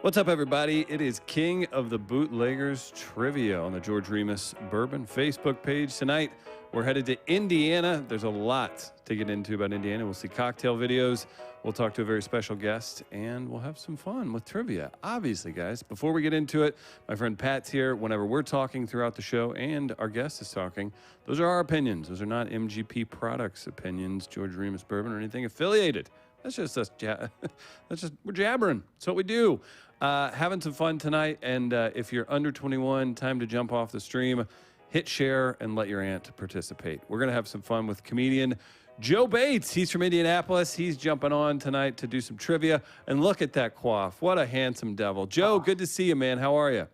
What's up, everybody? It is King of the Bootleggers Trivia on the George Remus Bourbon Facebook page. Tonight, we're headed to Indiana. There's a lot to get into about Indiana. We'll see cocktail videos. We'll talk to a very special guest, and we'll have some fun with trivia. Obviously, guys, before we get into it, my friend Pat's here. Whenever we're talking throughout the show and our guest is talking, those are our opinions. Those are not MGP Products opinions, George Remus Bourbon, or anything affiliated. That's just us. We're jabbering. That's what we do. Having some fun tonight, and if you're under 21, time to jump off the stream, hit share, and let your aunt participate. We're gonna have some fun with comedian Joe Bates. He's from Indianapolis. He's jumping on tonight to do some trivia. And look at that coif. What a handsome devil. Joe, good to see you, man. How are you?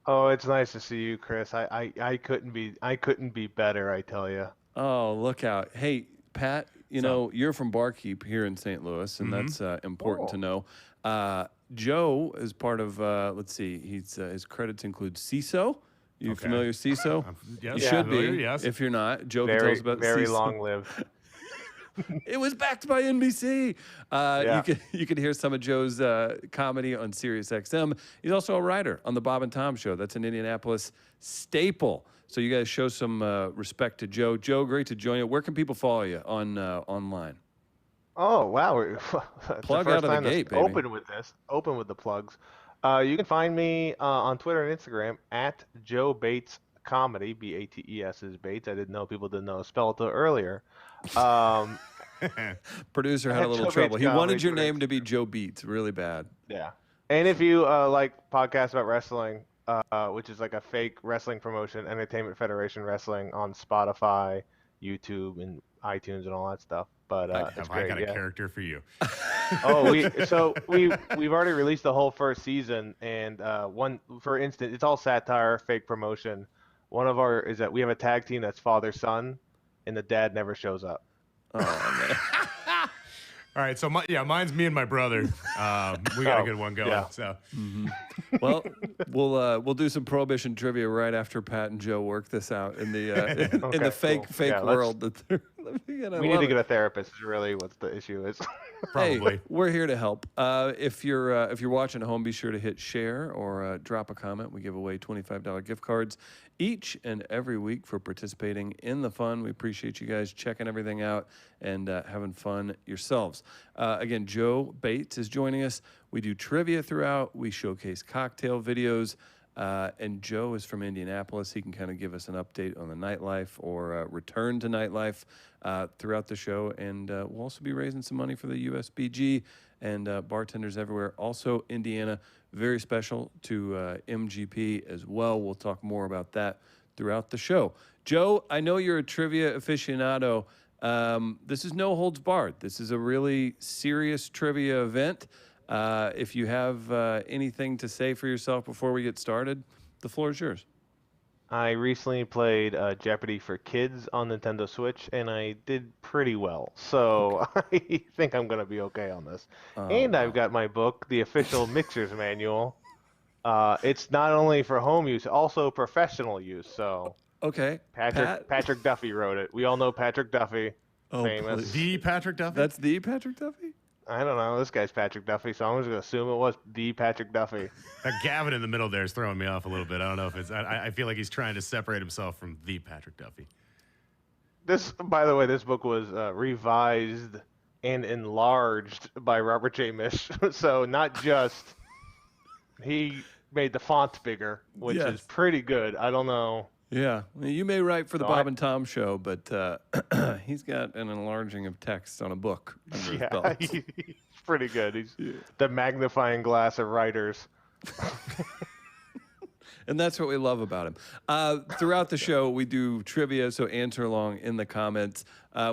Oh, it's nice to see you, Chris. I couldn't be better, I tell you. Oh, look out. Hey, Pat, you know, you're from Barkeep here in St. Louis, and that's important to know. Joe is part of, let's see, his credits include CISO. You familiar with CISO? Yes, you should familiar, be. yes. If you're not, Joe can tell us about very CISO. long-lived. It was backed by NBC. Yeah. You can hear some of Joe's comedy on Sirius XM. He's also a writer on the Bob and Tom Show. That's an Indianapolis staple. So you guys show some respect to Joe. Joe, great to join you. Where can people follow you on online? Oh, wow. Plug out of the gate, baby. Open with the plugs. You can find me on Twitter and Instagram at Joe Bates Comedy. Bates is Bates. I didn't know people didn't know spell it till earlier. Producer had a little Joe trouble. Bates He wanted Comedy your for name to be Joe Beats really bad. Yeah. And if you like podcasts about wrestling, which is like a fake wrestling promotion, Entertainment Federation Wrestling on Spotify, YouTube, and iTunes and all that stuff. But it's great. I got a character for you. Oh, we've already released the whole first season, and one, for instance, it's all satire, fake promotion. One of our is that we have a tag team that's father son, and the dad never shows up. Oh man. All right, so mine's me and my brother. We got a good one going. Yeah. So, Well, we'll do some Prohibition trivia right after Pat and Joe work this out in the in the fake Yeah, world. We need to get a therapist. Is really what the issue is. probably. Hey, we're here to help. If you're watching at home, be sure to hit share or drop a comment. We give away $25 gift cards each and every week for participating in the fun. We appreciate you guys checking everything out and having fun yourselves. Again, Joe Bates is joining us. We do trivia throughout. We showcase cocktail videos. And Joe is from Indianapolis. He can kind of give us an update on the nightlife or return to nightlife throughout the show. And we'll also be raising some money for the USBG and bartenders everywhere. Also, Indiana, very special to MGP as well. We'll talk more about that throughout the show. Joe, I know you're a trivia aficionado. This is no holds barred. This is a really serious trivia event. If you have anything to say for yourself before we get started, the floor is yours. I recently played Jeopardy for Kids on Nintendo Switch, and I did pretty well. So I think I'm going to be okay on this. And I've got my book, The Official Mixer's Manual. It's not only for home use, also professional use. So Okay. Patrick Duffy wrote it. We all know Patrick Duffy, famous. please. The Patrick Duffy? That's the Patrick Duffy? I don't know. This guy's Patrick Duffy, so I'm just going to assume it was the Patrick Duffy. That Gavin in the middle there is throwing me off a little bit. I don't know if it's... I feel like he's trying to separate himself from the Patrick Duffy. This, by the way, this book was revised and enlarged by Robert J. Misch. So not just he made the font bigger, which is pretty good. I don't know. Yeah. You may write for the So Bob and Tom Show, but he's got an enlarging of text on a book under his belt. He's pretty good. He's the magnifying glass of writers. And that's what we love about him. Throughout the show, we do trivia, so answer along in the comments.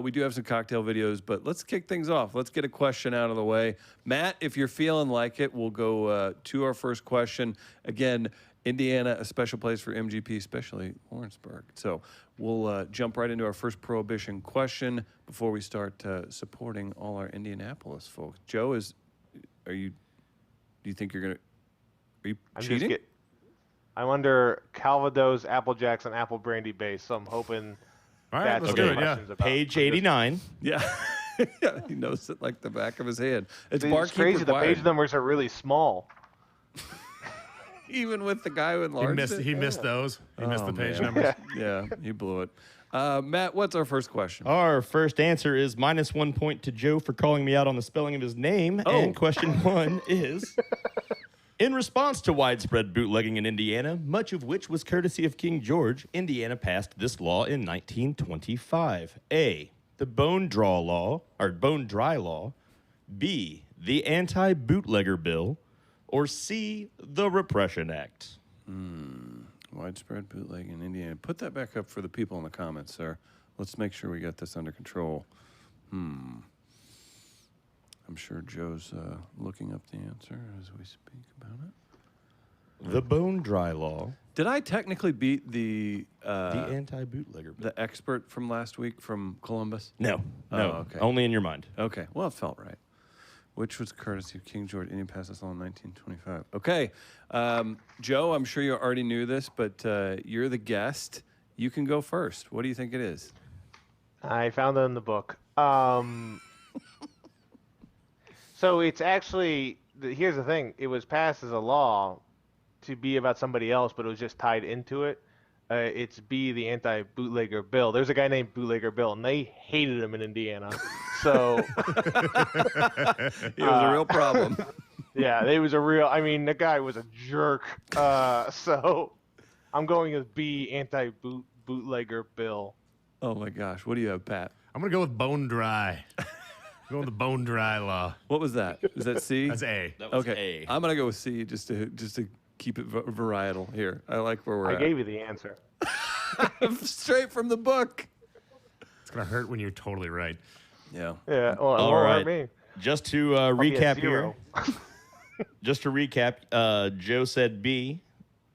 We do have some cocktail videos, but let's kick things off. Let's get a question out of the way. Matt, if you're feeling like it, we'll go to our first question. Again, Indiana, a special place for MGP, especially Lawrenceburg. So we'll jump right into our first Prohibition question before we start supporting all our Indianapolis folks. Joe, do you think you're going to, are you cheating? I'm under Calvados, Apple Jacks, and Apple Brandy base, so I'm hoping All right, let's do it, yeah. Page 89. Yeah. Yeah, he knows it like the back of his hand. It's It's barkeep crazy. The required. page numbers are really small. Even with the guy who enlarged it? He missed those. He missed Oh, the page man. numbers. Yeah, he blew it. Matt, what's our first question? Our first answer is -1 point to Joe for calling me out on the spelling of his name. Oh. And question 1 is, in response to widespread bootlegging in Indiana, much of which was courtesy of King George, Indiana passed this law in 1925. A, the Bone Dry Law. B, the Anti-Bootlegger Bill. Or C, the Repression Act. Widespread bootlegging in Indiana. Put that back up for the people in the comments, sir. Let's make sure we got this under control. I'm sure Joe's looking up the answer as we speak about it. The Bone Dry Law. Did I technically beat the Anti-Bootlegger Bill. the expert from last week from Columbus? No. Oh, okay. Only in your mind. Okay. Well, it felt right. Which was courtesy of King George. Indiana passed this law in 1925. Okay. Joe, I'm sure you already knew this, but you're the guest. You can go first. What do you think it is? I found it in the book. So it's actually, here's the thing. It was passed as a law to be about somebody else, but it was just tied into it. It's B, the Anti-Bootlegger Bill. There's a guy named Bootlegger Bill, and they hated him in Indiana. So It was a real problem. yeah, it was a real. I mean, the guy was a jerk. So I'm going with B, Anti-Bootlegger Bill. Oh my gosh. What do you have, Pat? I'm going to go with Bone Dry. I'm going with the Bone Dry Law. What was that? Is that C? That's A. That was Okay. A. I'm gonna go with C just to keep it varietal here. I like where we're I at. gave you the answer. Straight from the book. It's going to hurt when you're totally right. Yeah. Yeah. Well, All what right. about me? Just to I'll be at recap here. 0. Just to recap, Joe said B,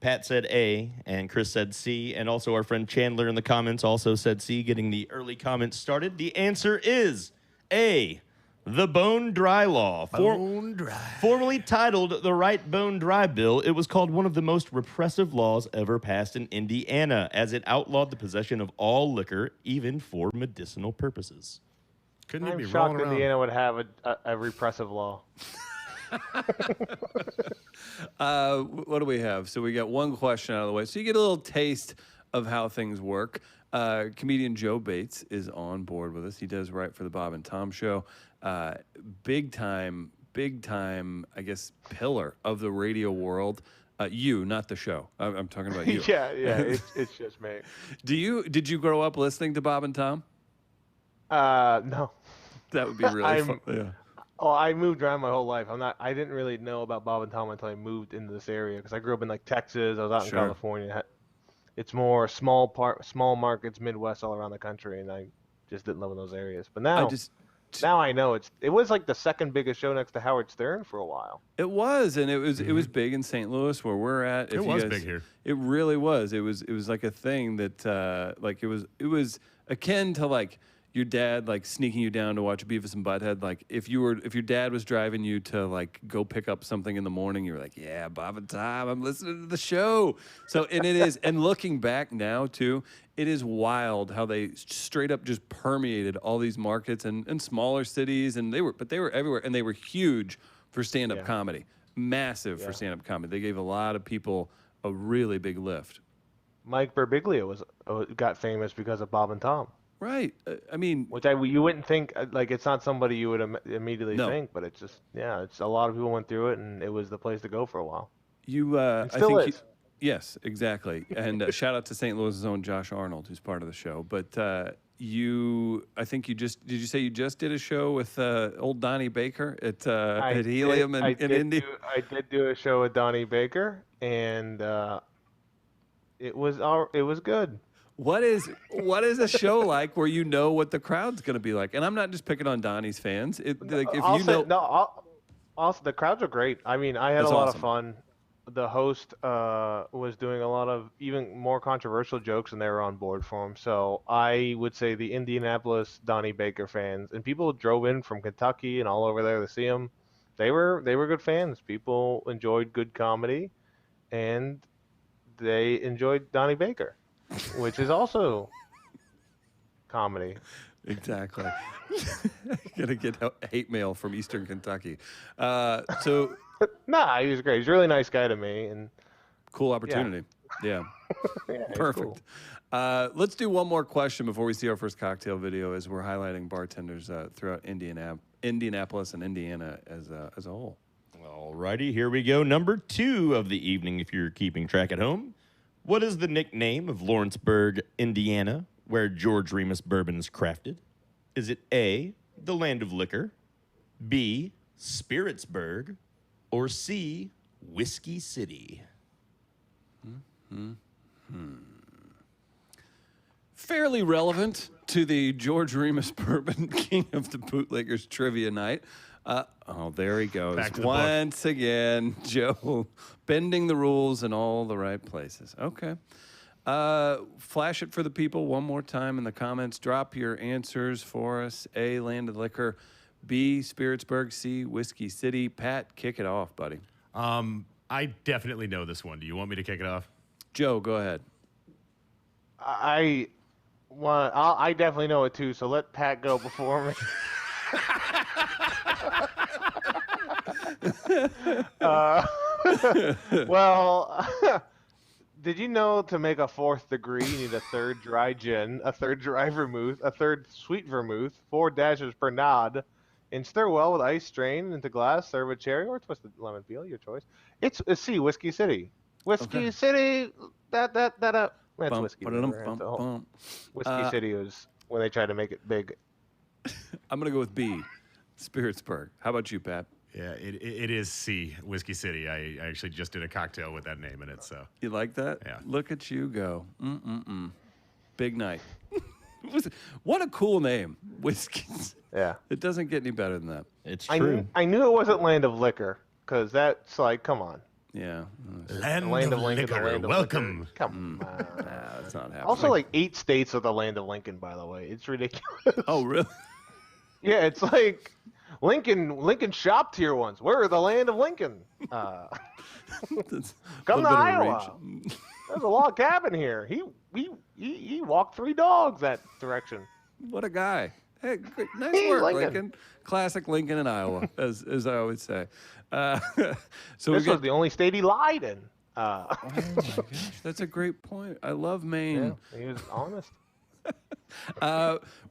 Pat said A, and Chris said C, and also our friend Chandler in the comments also said C, getting the early comments started. The answer is A, the Bone Dry Law. Bone Dry. Formerly titled the Right Bone Dry Bill, it was called one of the most repressive laws ever passed in Indiana, as it outlawed the possession of all liquor, even for medicinal purposes. Couldn't you I'm be shocked rolling around? Indiana would have a repressive law. What do we have? So we got one question out of the way. So you get a little taste of how things work. Comedian Joe Bates is on board with us. He does write for the Bob and Tom Show. Big time, I guess, pillar of the radio world. You, not the show. I'm talking about you. yeah, it's just me. Did you grow up listening to Bob and Tom? No. That would be really fun. Yeah. Oh, I moved around my whole life. I didn't really know about Bob and Tom until I moved into this area because I grew up in like Texas. I was out Sure. in California. It's more small markets, Midwest, all around the country, and I just didn't live in those areas. But now, now I know it was like the second biggest show next to Howard Stern for a while. It was, and it was big in St. Louis where we're at. It was big here. It really was. It was like a thing that like it was akin to like your dad like sneaking you down to watch Beavis and Butthead. Like if your dad was driving you to like go pick up something in the morning, you were like, yeah, Bob and Tom, I'm listening to the show. So and it is, and looking back now too, it is wild how they straight up just permeated all these markets and smaller cities, and they were everywhere, and they were huge for stand-up comedy, massive for stand-up comedy. They gave a lot of people a really big lift. Mike Birbiglia got famous because of Bob and Tom. Right. I mean, Which you wouldn't think, like, it's not somebody you would immediately No. think, but it's just, it's a lot of people went through it, and it was the place to go for a while. you, It I still think is. yes, exactly. And shout out to St. Louis's own Josh Arnold, who's part of the show. But I think did you say you just did a show with old Donnie Baker at Helium in Indy? I did do a show with Donnie Baker, and it was good. What is a show like where you know what the crowd's going to be like? And I'm not just picking on Donnie's fans. Also, the crowds are great. I mean, I had That's a lot awesome. of fun. The host was doing a lot of even more controversial jokes, and they were on board for him. So I would say the Indianapolis Donnie Baker fans, and people drove in from Kentucky and all over there to see him. They were good fans. People enjoyed good comedy, and they enjoyed Donnie Baker, which is also comedy. Exactly. Gonna get hate mail from Eastern Kentucky. So Nah, he was great. He's a really nice guy to me, and Cool opportunity. Yeah. Yeah, it's Perfect. cool. Let's do one more question before we see our first cocktail video, as we're highlighting bartenders throughout Indianapolis and Indiana as a whole. Alrighty, here we go. Number 2 of the evening, if you're keeping track at home. What is the nickname of Lawrenceburg, Indiana, where George Remus bourbon is crafted? Is it A, the land of liquor, B, Spiritsburg, or C, Whiskey City? Fairly relevant to the George Remus Bourbon King of the Bootleggers trivia night. There he goes. Back to the Once again, Joe bending the rules in all the right places. Okay. Flash it for the people one more time in the comments. Drop your answers for us. A, Land of Liquor. B, Spiritsburg. C, Whiskey City. Pat, kick it off, buddy. I definitely know this one. Do you want me to kick it off? Joe, go ahead. I definitely know it too, so let Pat go before me. Well, did you know to make a 4th degree, you need a 3rd dry gin, a 3rd dry vermouth, a 3rd sweet vermouth, 4 dashes per nod, and stir well with ice, strain into glass, serve with cherry or twisted lemon peel, your choice. It's C, Whiskey City. Whiskey City, that's Whiskey. Whiskey City was when they tried to make it big. I'm going to go with B, Spiritsburg. How about you, Pat? Yeah, it is C, Whiskey City. I actually just did a cocktail with that name in it. So You like that? Yeah. Look at you go. Big night. What a cool name, Whiskies. Yeah. It doesn't get any better than that. It's I true. knew it wasn't Land of Liquor, because that's like, come on. Yeah. Land, Land of of Lincoln, the Liquor, Land of welcome. Liquor. Come on. Nah, that's not happening. Also, like 8 states are the Land of Lincoln, by the way. It's ridiculous. Oh, really? Yeah, it's like Lincoln shopped here once. We're the Land of Lincoln. That's a Come to little bit of a Iowa. reach. There's a log cabin here. He walked 3 dogs that direction. What a guy. Hey, good, nice Hey, work, Lincoln. Lincoln. Classic Lincoln in Iowa, as I always say. So This we was got. the only state he lied in. Oh my gosh, that's a great point. I love Maine. Yeah, he was honest.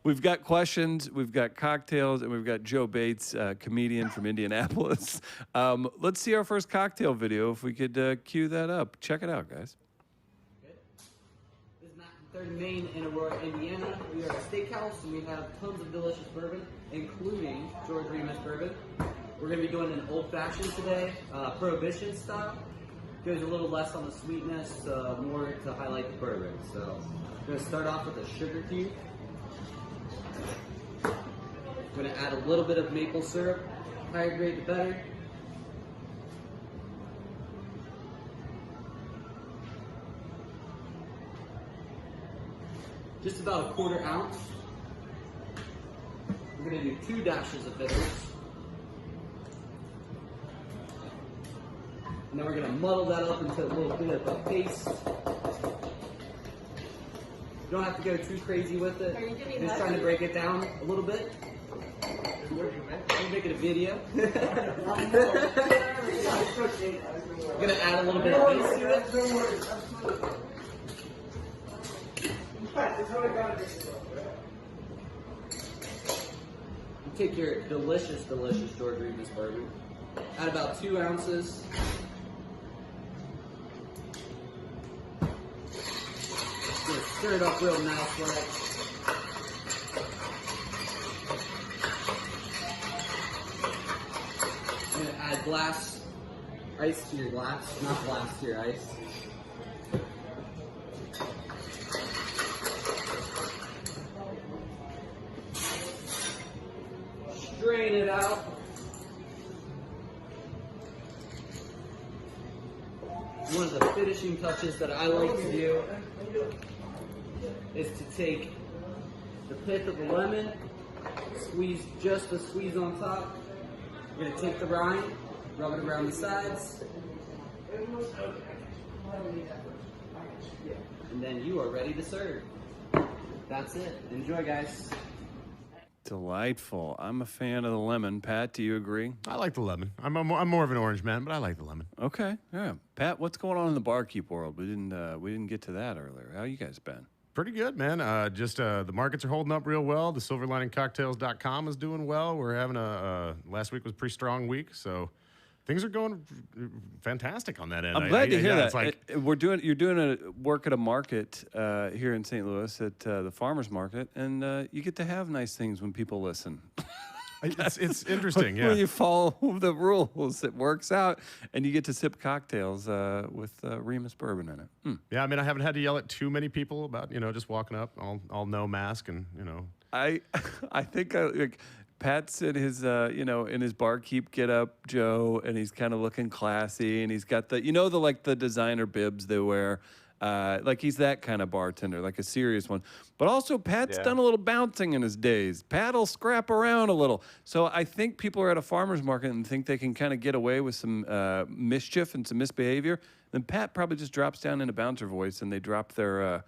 We've got questions, we've got cocktails, and we've got Joe Bates, comedian from Indianapolis. Let's see our first cocktail video. If we could cue that up. Check it out, guys. This is Matt from 3rd Main in Aurora, Indiana. We are a steakhouse and we have tons of delicious bourbon, including George Remus bourbon. We're going to be doing an old fashioned today, Prohibition style. Goes a little less on the sweetness, more to highlight the bourbon. So I'm going to start off with a sugar cube. I'm going to add a little bit of maple syrup. Higher grade the better. Just about a 1/4 ounce. We're going to do 2 dashes of bitters. And then we're going to muddle that up into a little bit of a paste. You don't have to go too crazy with it. Just trying to break it down a little bit. We're making a video. We're going to add a little bit of ice to it. You take your delicious George Remus bourbon. Add about 2 ounces. Just stir it up real nice, like. I'm gonna add ice to your glass, not glass to your ice. Strain it out. One of the finishing touches that I like to do is to take the pith of the lemon, squeeze just a squeeze on top. You're going to take the rind, rub it around the sides, and then you are ready to serve. That's it. Enjoy, guys. Delightful. I'm a fan of the lemon. Pat, do you agree? I like the lemon. I'm more of an orange man, but I like the lemon. Okay. Yeah. Pat, what's going on in the barkeep world? We didn't get to that earlier. How you guys been? Pretty good, man. The markets are holding up real well. The silverliningcocktails.com is doing well. We're having last week was a pretty strong week, so things are going fantastic on that end. I'm glad to hear that. It's like, You're doing a work at a market here in St. Louis at the farmers market, and you get to have nice things when people listen. it's interesting, yeah. When you follow the rules, it works out, and you get to sip cocktails with Remus bourbon in it. Yeah, I mean, I haven't had to yell at too many people about, just walking up, all no mask and, I think like Pat's in his in his barkeep get up, Joe, and he's kind of looking classy, and he's got the designer bibs they wear. Like he's that kind of bartender, like a serious one. But also Pat's done a little bouncing in his days. Pat'll scrap around a little. So I think people are at a farmer's market and think they can kind of get away with some mischief and some misbehavior. Then Pat probably just drops down in a bouncer voice and they drop their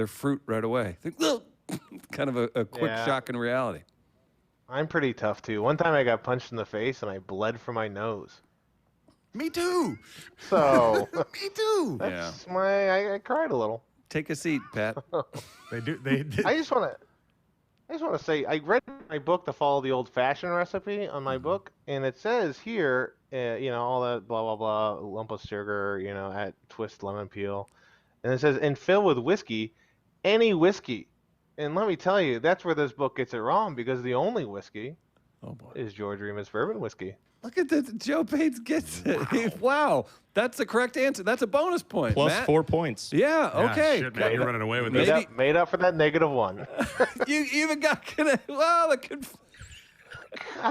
fruit right away. Think, kind of a quick shock in reality. I'm pretty tough too. One time I got punched in the face and I bled from my nose. Me too. So Me too. that's I cried a little. Take a seat, Pat. They do. I just want to say I read my book to follow the old-fashioned recipe on my book, and it says here, all that blah blah blah, lump of sugar, at twist lemon peel, and it says and fill with whiskey, any whiskey. And let me tell you, that's where this book gets it wrong because the only whiskey is George Remus bourbon whiskey. Look at this. Joe Bates gets it. Wow. That's the correct answer. That's a bonus point. Plus Matt. 4 points. Yeah, okay. Shit, man, you're running away with Made this. made up for that -1. You even got God,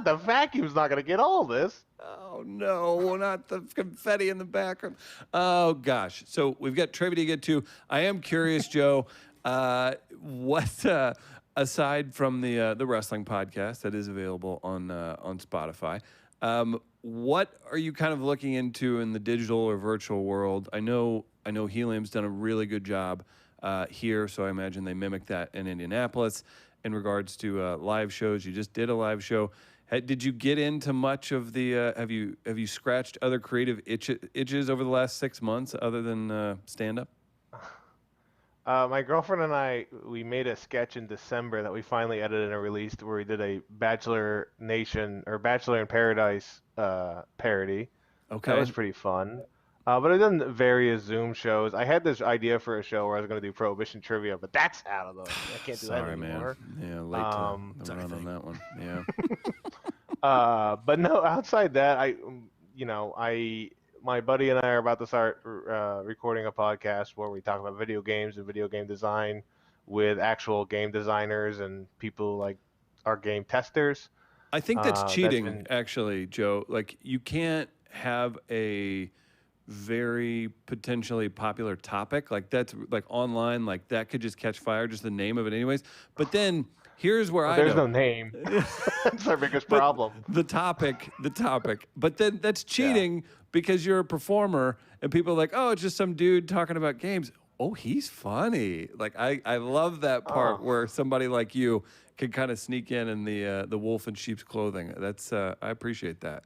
the vacuum's not gonna get all this. Oh no, not the confetti in the background. Oh gosh. So we've got trivia to get to. I am curious, Joe, what aside from the wrestling podcast that is available on Spotify, what are you kind of looking into in the digital or virtual world? I know Helium's done a really good job here, so I imagine they mimic that in Indianapolis. In regards to live shows, you just did a live show. Did you get into much of the? Have you scratched other creative itches over the last 6 months other than stand up? My girlfriend and I, we made a sketch in December that we finally edited and released where we did a Bachelor Nation or Bachelor in Paradise parody. Okay. That was pretty fun. But I've done various Zoom shows. I had this idea for a show where I was going to do Prohibition trivia, but that's out of the. I can't do that anymore. Man. Yeah, late to the run on that one. Yeah. But no, outside that, my buddy and I are about to start recording a podcast where we talk about video games and video game design with actual game designers and people like our game testers. I think that's cheating, actually, Joe. Like, you can't have a very potentially popular topic like that's like online, like that could just catch fire, just the name of it anyways. But then here's where there's no name. That's our biggest problem. The topic. But then that's cheating because you're a performer and people are like, oh, it's just some dude talking about games. Oh, he's funny. Like I love that part where somebody like you can kind of sneak in the wolf in sheep's clothing. That's I appreciate that.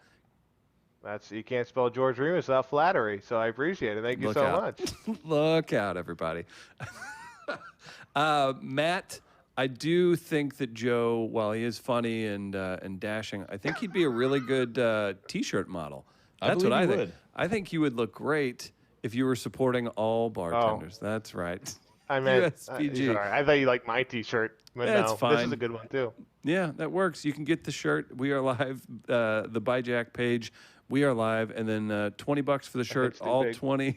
You can't spell George Remus without flattery, so I appreciate it. Thank you so much. Look out, everybody. Matt, I do think that Joe, while he is funny and dashing, I think he'd be a really good T-shirt model. That's what I think. I think you would look great if you were supporting all bartenders. That's right. I meant USPG. I thought you liked my T-shirt, but That's no, fine. this is a good one too. Yeah, that works. You can get the shirt. We are live. The Buy Jack page. We are live, and then $20 for the shirt. All big. $20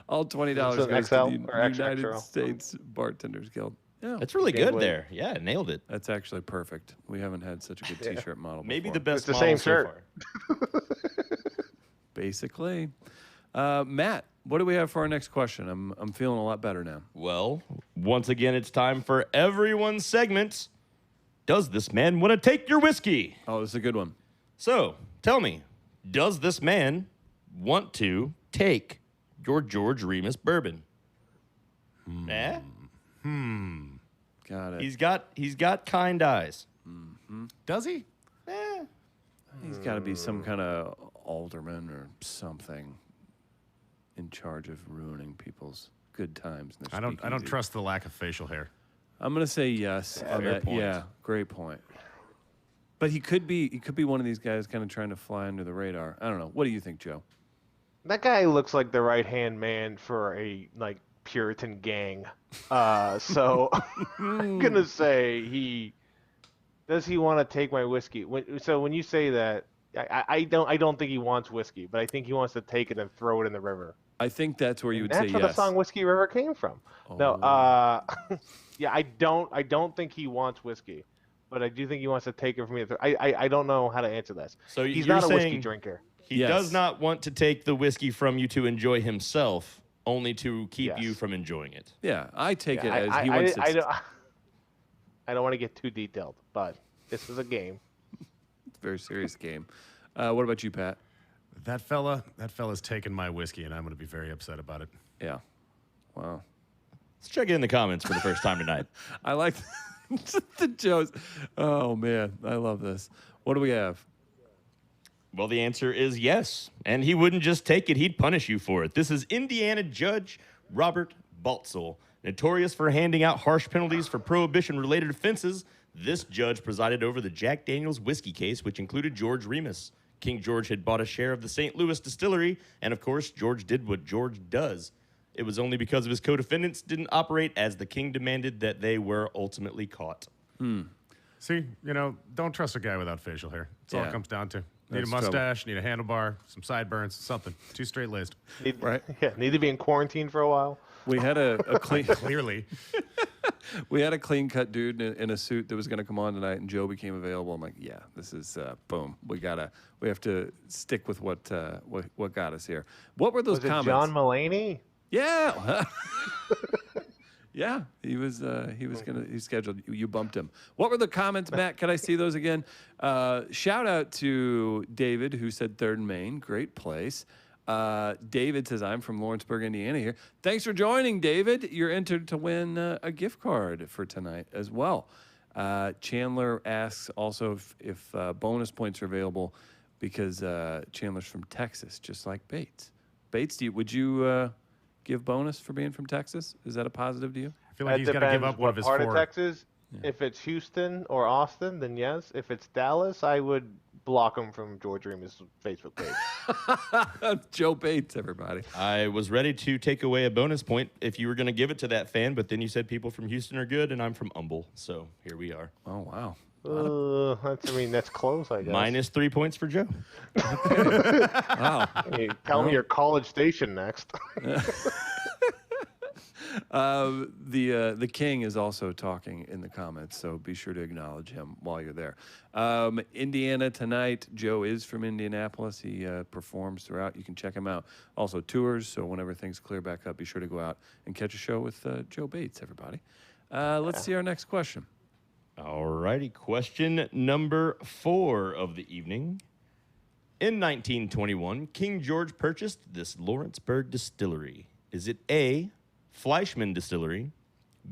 goes to XL the or United XXL? States Bartenders Guild. Yeah, That's really Can't good wait. there. Yeah, nailed it. that's actually perfect. We haven't had such a good T-shirt model. Maybe before. the best It's the model same so shirt. far. Basically. Matt, what do we have for our next question? I'm feeling a lot better now. Well, once again, it's time for everyone's segment. Does this man want to take your whiskey? Oh, this is a good one. So, tell me, does this man want to take your George Remus bourbon? Got it. He's got kind eyes. Does he? He's got to be some kind of alderman or something in charge of ruining people's good times. In their I don't speakeasy. trust the lack of facial hair. I'm gonna say yes on Fair that. point. Yeah, great point. But he could be one of these guys kind of trying to fly under the radar. I don't know. What do you think, Joe? That guy looks like the right-hand man for a Puritan gang. So I'm gonna say does he want to take my whiskey? When you say that, I don't think he wants whiskey, but I think he wants to take it and throw it in the river. I think that's where you would That's say where yes. the song "Whiskey River" came from. No, Oh. yeah, I don't think he wants whiskey, but I do think he wants to take it from me. I don't know how to answer this. So He's you're not a whiskey saying drinker. he Yes. does not want to take the whiskey from you to enjoy himself, only to keep you Yes. from enjoying it. Yeah, I take Yeah, it as he wants to. I don't want to get too detailed, but this is a game. It's a very serious game. What about you, Pat? That fella's taking my whiskey, and I'm going to be very upset about it. Yeah. Wow. Let's check it in the comments for the first time tonight. I like the Joes. Oh man, I love this. What do we have? Well, the answer is yes. And he wouldn't just take it, he'd punish you for it. This is Indiana Judge Robert Baltzel. Notorious for handing out harsh penalties for prohibition-related offenses, this judge presided over the Jack Daniels whiskey case, which included George Remus. King George had bought a share of the St. Louis distillery, and of course, George did what George does. It was only because of his co-defendants didn't operate as the king demanded that they were ultimately caught. See, don't trust a guy without facial hair. That's all Yeah. it comes down to. Need That's a mustache, need a handlebar, some sideburns, something. Too straight-laced. Right. Yeah, need to be in quarantine for a while. We had a clean. Clearly. We had a clean-cut dude in a suit that was going to come on tonight, and Joe became available. I'm like, yeah, this is boom. We have to stick with what got us here. What were those Was it comments? John Mulaney? Yeah. Yeah, he's scheduled. You bumped him. What were the comments, Matt? Can I see those again? Shout out to David, who said Third and Main. Great place. David says, I'm from Lawrenceburg, Indiana here. Thanks for joining, David. You're entered to win a gift card for tonight as well. Chandler asks also if bonus points are available because Chandler's from Texas, just like Bates. Bates, would you give bonus for being from Texas? Is that a positive to you? I feel like he's got to give up one of his part four. of Texas. If it's Houston or Austin, then yes. If it's Dallas, I would block him from George Remus' Facebook page. Joe Bates, everybody. I was ready to take away a bonus point if you were going to give it to that fan, but then you said people from Houston are good, and I'm from Humble, so here we are. Oh, wow. That's close, I guess. Minus 3 points for Joe. Wow. Hey, tell me your college station next. The king is also talking in the comments, so be sure to acknowledge him while you're there. Indiana tonight. Joe is from Indianapolis. He performs throughout. You can check him out. Also tours, so whenever things clear back up, be sure to go out and catch a show with Joe Bates, everybody. Let's see our next question. All righty, question number 4 of the evening. In 1921, King George purchased this Lawrenceburg distillery. Is it A, Fleischmann Distillery,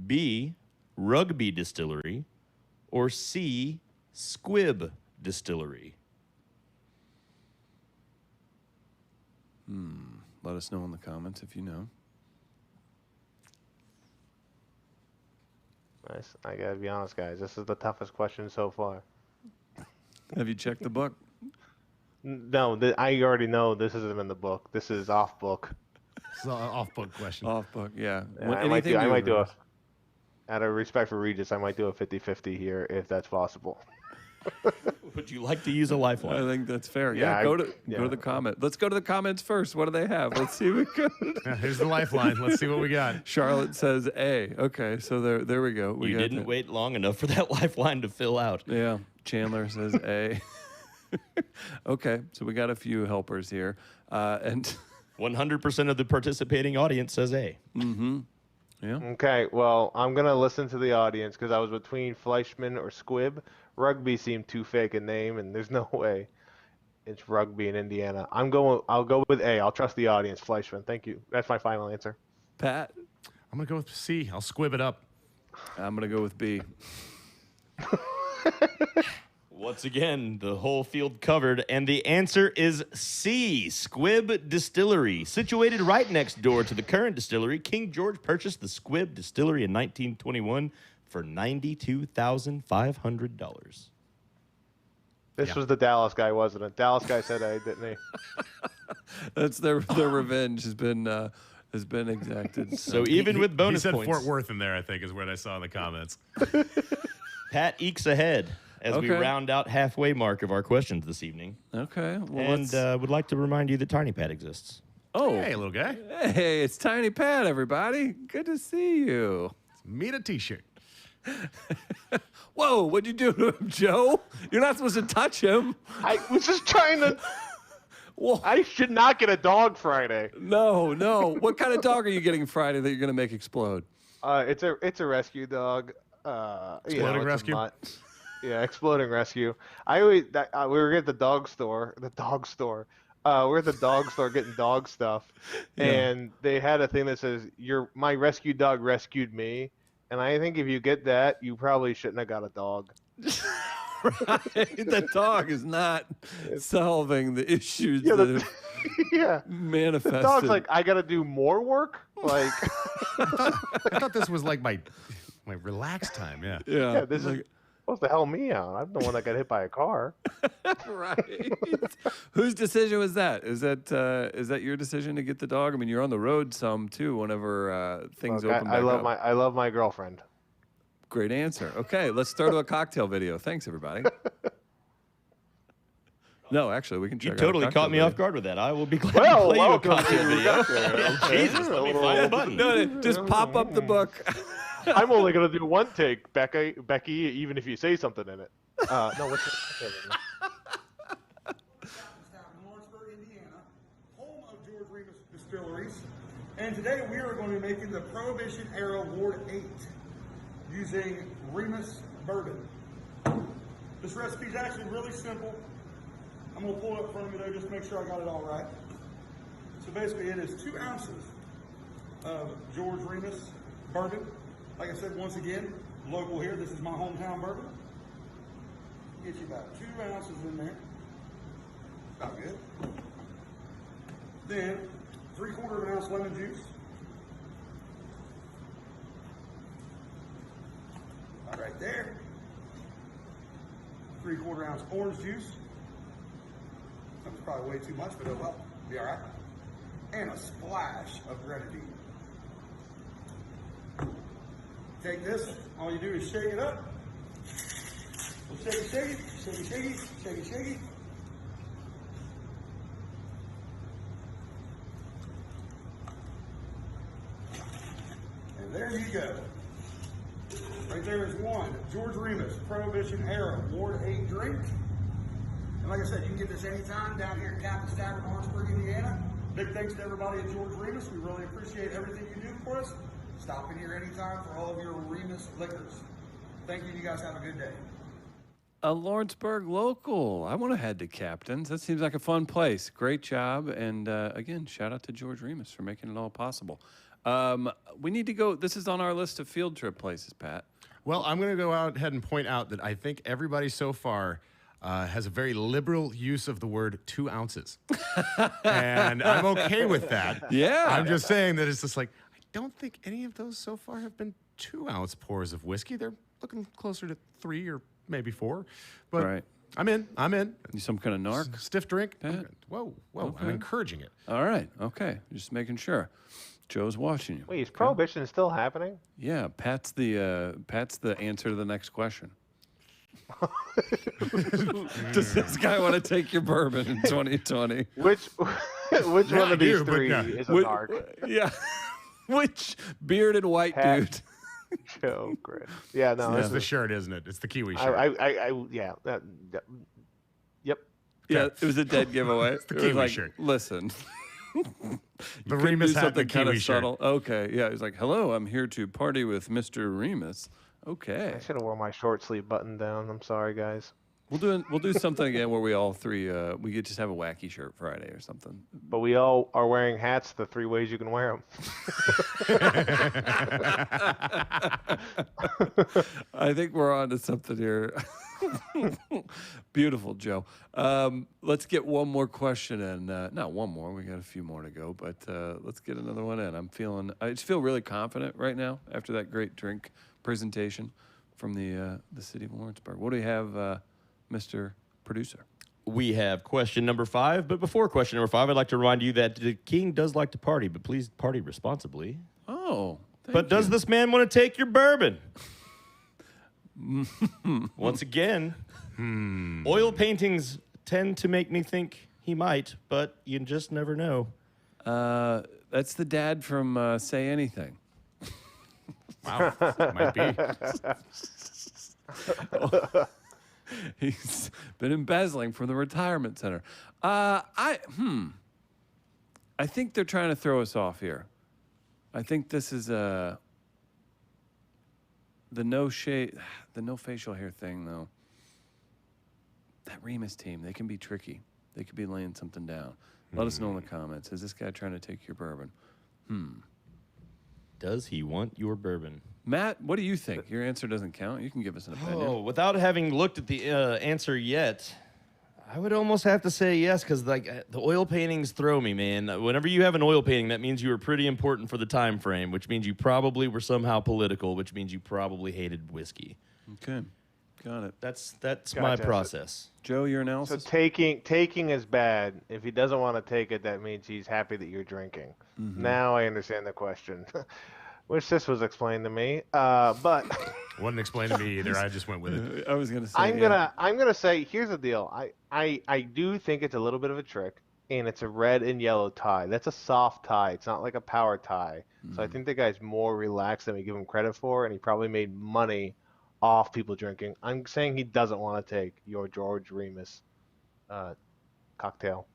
B, Rugby Distillery, or C, Squibb Distillery? Let us know in the comments if you know. Nice. I gotta be honest, guys. This is the toughest question so far. Have you checked the book? No, I already know this isn't in the book. This is off book. This is an off-book question. Off book, yeah. Yeah, I might do a. Out of respect for Regis, I might do a 50-50 here if that's possible. Would you like to use a lifeline? I think that's fair. Yeah, Go to the comment. Let's go to the comments first. What do they have? Let's see. Yeah, here's the lifeline. Let's see what we got. Charlotte says A. Okay, so there we go. You didn't wait long enough for that lifeline to fill out. Yeah, Chandler says A. Okay, so we got a few helpers here, and 100% of the participating audience says A. yeah, Okay, well, I'm gonna listen to the audience because I was between Fleischmann or Squibb. Rugby seemed too fake a name, and there's no way it's Rugby in Indiana. I'll go with A. I'll trust the audience. Fleischmann. Thank you. That's my final answer. Pat. I'm going to go with C. I'll squib it up. I'm gonna go with B. Once again, the whole field covered, and the answer is C, Squibb Distillery. Situated right next door to the current distillery, King George purchased the Squibb Distillery in 1921 for $92,500. This was the Dallas guy, wasn't it? Dallas guy said A, didn't he? That's their revenge has been exacted. So even with bonus he said points, Fort Worth in there, I think, is what I saw in the comments. Pat ekes ahead as we Okay. round out halfway mark of our questions this evening. Okay. Well, And would like to remind you that Tiny Pat exists. oh, Hey, little guy. hey, it's Tiny Pat, everybody. Good to see you. Meet a T-shirt. Whoa, what'd you do to him, Joe? You're not supposed to touch him. I was just trying to. Whoa. I should not get a dog Friday. No. What kind of dog are you getting Friday that you're gonna make explode? It's a rescue dog. Exploding it's a rescue? mutt. Yeah, exploding rescue. I always we were at the dog store. We're at the dog store getting dog stuff, and they had a thing that says my rescue dog rescued me. And I think if you get that, you probably shouldn't have got a dog. Right? The dog is not solving the issues Yeah, that have Yeah. manifested. The dog's like, I gotta do more work? Like, I thought this was like my relaxed time. Yeah. yeah, this like, is supposed to help me out. I'm the one that got hit by a car. right. Whose decision was that? Is that your decision to get the dog? I mean, you're on the road some too. Whenever things Look, open I back love up. I love my girlfriend. Great answer. Okay, let's start to a cocktail video. Thanks, everybody. No, actually, we can check You out a totally cocktail caught me video. off guard with that. I will be glad Well, to play you a welcome cocktail to video. Okay. Jesus, let me find the button. No, just pop up the book. I'm only gonna do one take, Becky, even if you say something in it. No, what's it? Lawrenceburg, Indiana, home of George Remus Distilleries. And today we are going to be making the Prohibition era Ward 8 using Remus bourbon. This recipe is actually really simple. I'm going to pull it up in front of me though just to make sure I got it all right. So basically it is 2 ounces of George Remus bourbon. Like I said, once again, local here. This is my hometown bourbon. Get you about 2 ounces in there. About good. Then 3/4 ounce lemon juice. About right there. 3/4 ounce orange juice. That's probably way too much, but oh well, be all right. And a splash of grenadine. Take this. All you do is shake it up. Shake it, shake it, shake it, shake it, shake it, shake it. And there you go. Right there is one George Remus Prohibition era Ward 8 drink. And like I said, you can get this anytime down here at Captain's Tavern, Lawrenceburg, Indiana. Big thanks to everybody at George Remus. We really appreciate everything you do for us. Stop in here anytime for all of your Remus liquors. Thank you. You guys have a good day. A Lawrenceburg local. I want to head to Captain's. That seems like a fun place. Great job. And again, shout out to George Remus for making it all possible. We need to go. This is on our list of field trip places, Pat. Well, I'm going to go out ahead and point out that I think everybody so far has a very liberal use of the word 2 ounces. And I'm okay with that. Yeah. I'm just saying that it's just like, I don't think any of those so far have been 2-ounce pours of whiskey. They're looking closer to 3 or maybe 4. But Right. I'm in. You some kind of narc? Stiff drink. I'm Pat? good. Whoa. Okay. I'm encouraging it. All right. Okay. Just making sure. Joe's watching you. Wait, is Prohibition still happening? Yeah. Pat's the answer to the next question. Does this guy want to take your bourbon in 2020? Which Yeah, one I of these do, but three yeah. is a Which- narc? Yeah. Which bearded white Pat. dude? Joe, great. Yeah, no, It's this the is, shirt, isn't it? It's the Kiwi shirt. yeah. Yep. Yeah, it was a dead giveaway. the It was Kiwi like, shirt. listen. the Couldn't Remus do hat, the something kind Kiwi of shirt. subtle. Okay, yeah. He's like, "Hello, I'm here to party with Mr. Remus." Okay. I should have worn my short sleeve button down. I'm sorry, guys. We'll do something again where we all three we could just have a wacky shirt Friday or something. But we all are wearing hats the 3 ways you can wear them. I think we're on to something here. Beautiful, Joe. Let's get one more question in. Not one more. We got a few more to go, but let's get another one in. I just feel really confident right now after that great drink presentation from the city of Lawrenceburg. What do we have, Mr. Producer? We have question number 5, but before question number 5, I'd like to remind you that the king does like to party, but please party responsibly. Oh, But does this man want to take your bourbon? Once again, oil paintings tend to make me think he might, but you just never know. That's the dad from Say Anything. Wow, might be. He's been embezzling from the retirement center. I think they're trying to throw us off here. I think this is the no facial hair thing though. That Remus team, they can be tricky. They could be laying something down. Let us know in the comments. Is this guy trying to take your bourbon? Does he want your bourbon? Matt, what do you think? Your answer doesn't count. You can give us an opinion. Oh, without having looked at the answer yet, I would almost have to say yes, because the oil paintings throw me, man. Whenever you have an oil painting, that means you were pretty important for the time frame, which means you probably were somehow political, which means you probably hated whiskey. Okay, got it. That's my Gotcha. process. Joe, your So analysis? taking is bad. If he doesn't want to take it, that means he's happy that you're drinking. Now I understand the question. Wish this was explained to me. But Wasn't explained to me either. I just went with it. I was gonna say. I'm gonna say here's the deal. I do think it's a little bit of a trick, and it's a red and yellow tie. That's a soft tie. It's not like a power tie. So I think the guy's more relaxed than we give him credit for, and he probably made money off people drinking. I'm saying he doesn't want to take your George Remus cocktail.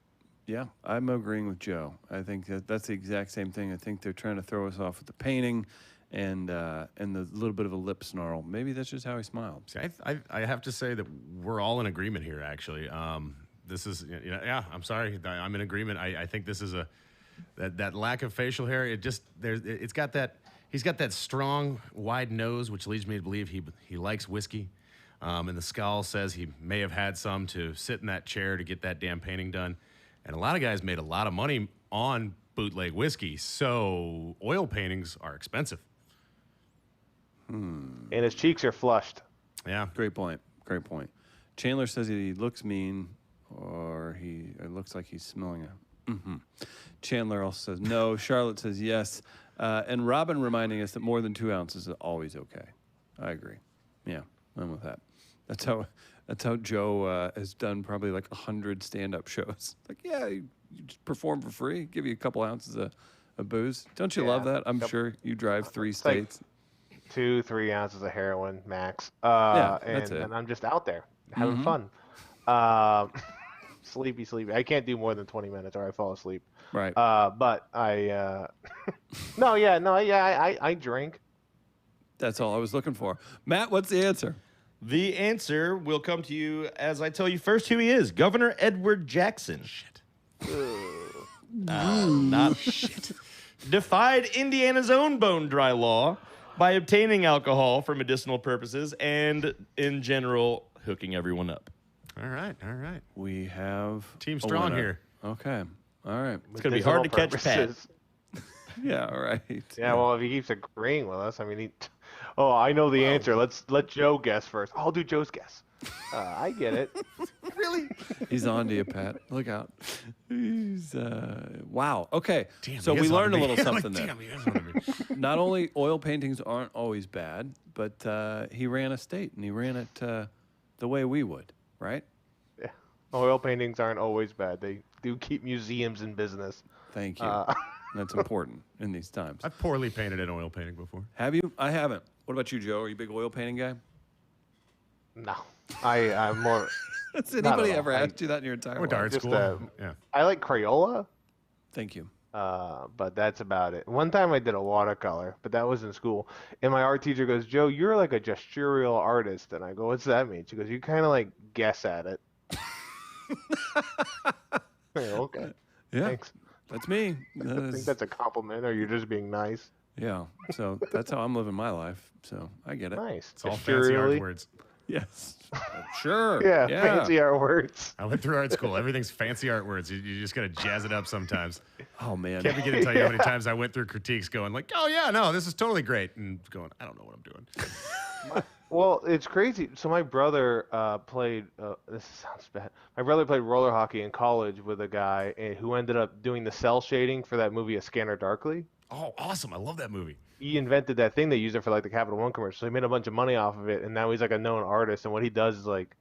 Yeah, I'm agreeing with Joe. I think that's the exact same thing. I think they're trying to throw us off with the painting and the little bit of a lip snarl. Maybe that's just how he smiled. See, I have to say that we're all in agreement here, actually. This is, yeah, I'm sorry. I'm in agreement. I think this is that lack of facial hair. He's got that strong, wide nose, which leads me to believe he likes whiskey. And the scowl says he may have had some to sit in that chair to get that damn painting done. And a lot of guys made a lot of money on bootleg whiskey, so oil paintings are expensive. And his cheeks are flushed. Yeah. Great point. Great point. Chandler says he looks mean, or it looks like he's smelling a. Chandler also says no. Charlotte says yes. And Robin reminding us that more than 2 ounces is always okay. I agree. Yeah, I'm with that. That's how Joe has done probably like 100 stand-up shows. Like, yeah, you just perform for free, give you a couple ounces of booze. Don't you love that? I'm sure you drive 3 states. Like 2-3 ounces of heroin max. Yeah, that's it. And I'm just out there having fun. Sleepy. I can't do more than 20 minutes or I fall asleep. Right. But I I drink. That's all I was looking for. Matt, what's the answer? The answer will come to you as I tell you first who he is. Governor Edward Jackson. Shit. Not shit. Defied Indiana's own bone dry law by obtaining alcohol for medicinal purposes and, in general, hooking everyone up. All right. We have Team a strong winner. here. Okay. All right. It's going to be hard to catch Pat. Yeah, all right. Yeah, well, if he keeps agreeing with us, I mean, oh, I know the answer. Let Joe guess first. I'll do Joe's guess. I get it. Really? He's on to you, Pat. Look out. He's wow. Okay. Damn, so he we is on learned to a me. little Like, something there. damn, he is on to me. Not only oil paintings aren't always bad, but he ran a state and he ran it the way we would, right? Yeah. Oil paintings aren't always bad. They do keep museums in business. Thank you. That's important in these times. I've poorly painted an oil painting before. Have you? I haven't. What about you, Joe? Are you a big oil painting guy? No, I'm more. Has Not anybody at all. ever asked you that in your entire I went to life? art Just, school. Yeah. I like Crayola. Thank you. But that's about it. One time I did a watercolor, but that was in school. And my art teacher goes, Joe, you're like a gestural artist. And I go, what's that mean? She goes, you kind of like guess at it. I go, okay. Yeah, Thanks. that's me. I think that's a compliment, or you're just being nice. Yeah, so that's how I'm living my life. So I get it. Nice. It's all fancy art Gesturally. words. Yes, sure. Yeah, fancy art words. I went through art school. Everything's fancy art words. You just got to jazz it up sometimes. Oh man, Can't begin to tell you how many times I went through critiques going like, oh, yeah, no, this is totally great. And going, I don't know what I'm doing. Well, it's crazy. So my brother played. This sounds bad. My brother played roller hockey in college with a guy who ended up doing the cell shading for that movie A Scanner Darkly. Oh, awesome. I love that movie. He invented that thing. They used it for like the Capital One commercial. So he made a bunch of money off of it, and now he's like a known artist. And what he does is like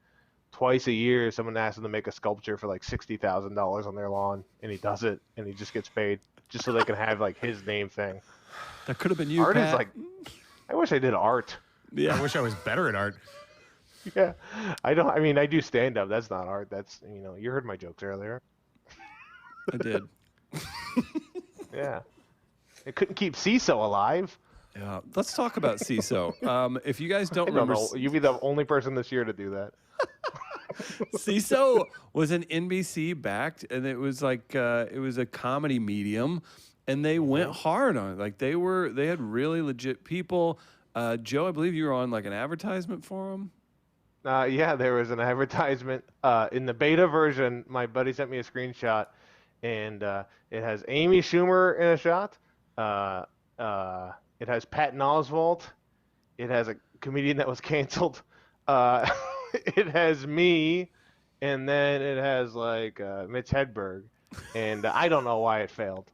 twice a year, someone asks him to make a sculpture for like $60,000 on their lawn, and he does it, and he just gets paid just so they can have like his name thing. that could have been you. Art Pat. is like, I wish I did art. yeah. I wish I was better at art. Yeah, I don't. I mean, I do stand up. That's not art. That's you heard my jokes earlier. I did. Yeah, it couldn't keep CISO alive. Yeah, let's talk about CISO. If you guys don't I don't remember, know. You'd be the only person this year to do that. CISO was an NBC backed, and it was like it was a comedy medium, and they went hard on it. Like they had really legit people. Joe, I believe you were on like an advertisement for them. Yeah, there was an advertisement in the beta version. My buddy sent me a screenshot, and it has Amy Schumer in a shot. It has Patton Oswalt. It has a comedian that was canceled. It has me, and then it has like Mitch Hedberg, and I don't know why it failed.